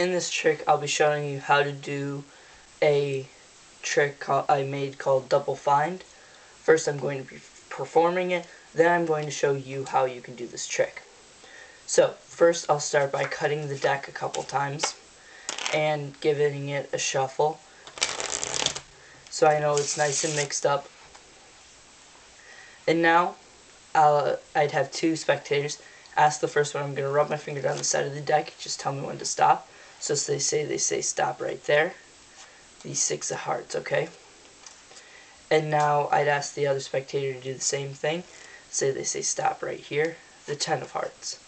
in this trick I'll be showing you how to do a trick I made called Double Find. First I'm going to be performing it, then I'm going to show you how you can do this trick. So first I'll start by cutting the deck a couple times and giving it a shuffle so I know it's nice and mixed up. And now I'd have two spectators. Ask the first one, I'm going to rub my finger down the side of the deck, just tell me when to stop. So they say stop right there. The 6 of hearts, okay? And now I'd ask the other spectator to do the same thing. They say stop right here, the 10 of hearts.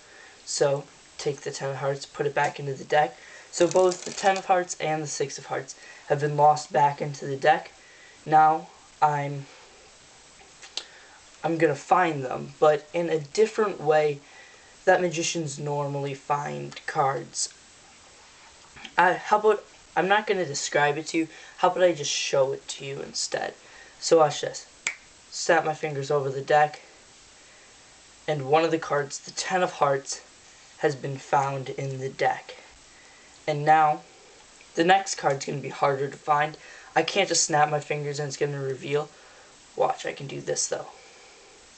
So take the 10 of hearts, put it back into the deck. So both the 10 of hearts and the 6 of hearts have been lost back into the deck. Now I'm going to find them, but in a different way that magicians normally find cards. How about, I'm not going to describe it to you, how about I just show it to you instead. So watch this. Snap my fingers over the deck, and one of the cards, the 10 of hearts, has been found in the deck. And now, the next card's going to be harder to find. I can't just snap my fingers and it's going to reveal. Watch, I can do this though.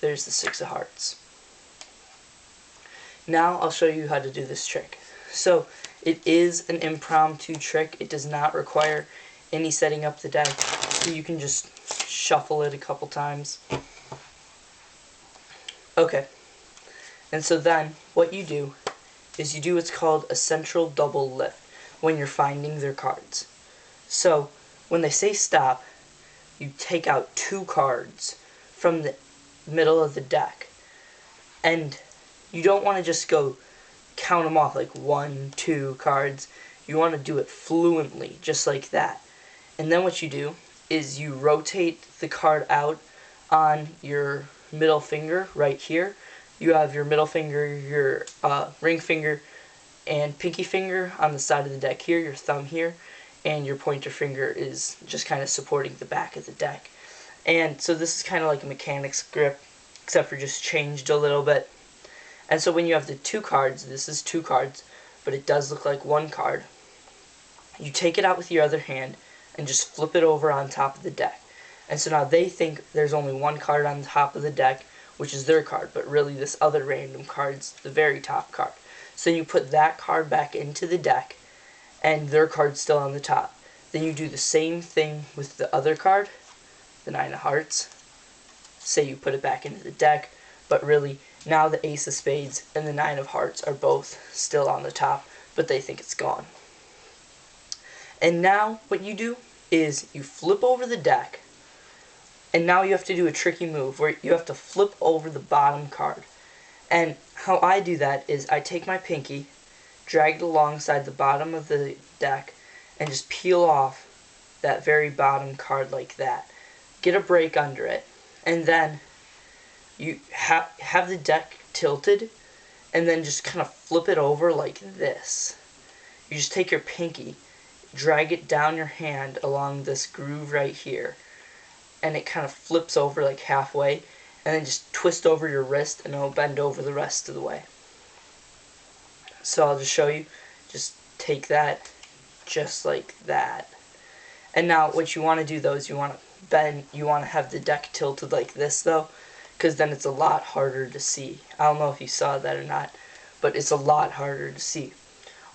There's the 6 of hearts. Now I'll show you how to do this trick. So it is an impromptu trick. It does not require any setting up the deck. So you can just shuffle it a couple times. Okay. And so then what you do is you do what's called a central double lift when you're finding their cards. So when they say stop, you take out 2 cards from the middle of the deck. And you don't want to just go count them off like 1, 2 cards. You want to do it fluently, just like that. And then what you do is you rotate the card out on your middle finger right here. You have your middle finger, your ring finger, and pinky finger on the side of the deck here, your thumb here, and your pointer finger is just kind of supporting the back of the deck. And so this is kind of like a mechanics grip, except for just changed a little bit. And so when you have the 2 cards, this is 2 cards, but it does look like 1 card, you take it out with your other hand and just flip it over on top of the deck. And so now they think there's only 1 card on the top of the deck, which is their card, but really this other random card's the very top card. So you put that card back into the deck, and their card's still on the top. Then you do the same thing with the other card, the 9 of hearts. Say you put it back into the deck, but really now the Ace of Spades and the 9 of hearts are both still on the top, but they think it's gone. And now what you do is you flip over the deck, and now you have to do a tricky move where you have to flip over the bottom card. And how I do that is I take my pinky, drag it alongside the bottom of the deck, and just peel off that very bottom card like that. Get a break under it, and then you have the deck tilted, and then just kind of flip it over like this. You just take your pinky, drag it down your hand along this groove right here, and it kind of flips over like halfway, and then just twist over your wrist and it'll bend over the rest of the way. So I'll just show you. Just take that just like that. And now what you want to do though is you want to have the deck tilted like this though, because then it's a lot harder to see. I don't know if you saw that or not, but it's a lot harder to see.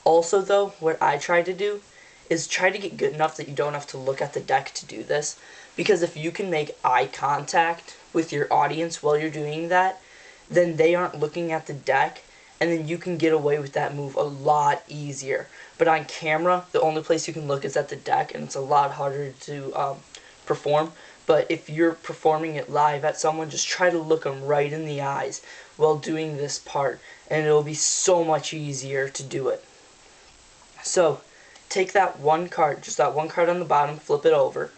Also though, what I try to do is try to get good enough that you don't have to look at the deck to do this, because if you can make eye contact with your audience while you're doing that, then they aren't looking at the deck, and then you can get away with that move a lot easier. But on camera, the only place you can look is at the deck, and it's a lot harder to perform. But if you're performing it live at someone, just try to look them right in the eyes while doing this part, and it'll be so much easier to do it. So take that 1 card, just that 1 card on the bottom, flip it over,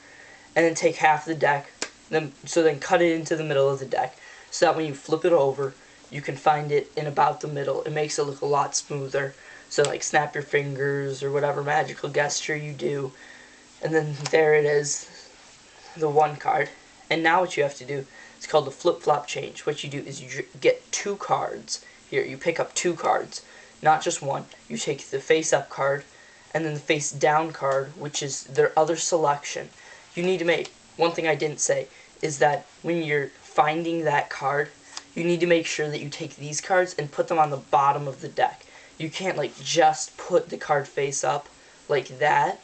and then take half the deck, then cut it into the middle of the deck, so that when you flip it over, you can find it in about the middle. It makes it look a lot smoother. So like snap your fingers or whatever magical gesture you do, and then there it is, the 1 card. And now what you have to do, it's called the flip-flop change. What you do is you get 2 cards. Here, you pick up 2 cards, not just 1. You take the face-up card, and then the face down card, which is their other selection. You need to make, one thing I didn't say, is that when you're finding that card, you need to make sure that you take these cards and put them on the bottom of the deck. You can't like just put the card face up like that,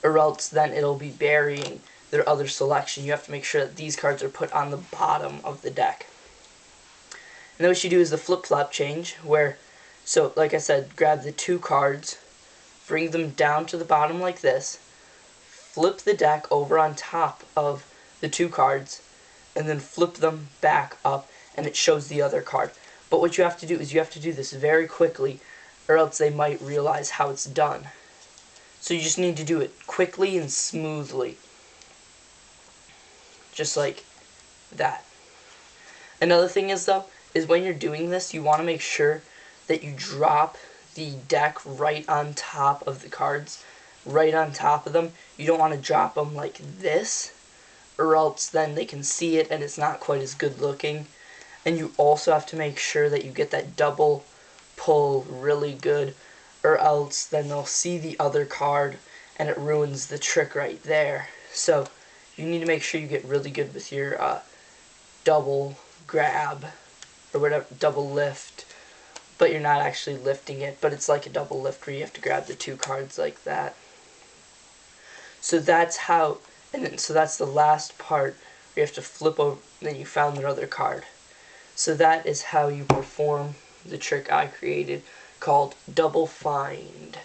or else then it'll be burying their other selection. You have to make sure that these cards are put on the bottom of the deck. And then what you do is the flip-flop change, where, so like I said, grab the 2 cards, bring them down to the bottom like this, flip the deck over on top of the 2 cards, and then flip them back up, and it shows the other card. But what you have to do is you have to do this very quickly, or else they might realize how it's done. So you just need to do it quickly and smoothly. Just like that. Another thing is, though, is when you're doing this, you want to make sure that you drop the deck right on top of the cards, right on top of them. You don't want to drop them like this, or else then they can see it and it's not quite as good looking. And you also have to make sure that you get that double pull really good, or else then they'll see the other card and it ruins the trick right there. So you need to make sure you get really good with your double grab, or whatever, double lift, but you're not actually lifting it, but it's like a double lift where you have to grab the 2 cards like that. So that's how, and then, so that's the last part where you have to flip over, then you found their other card. So that is how you perform the trick I created called Double Find.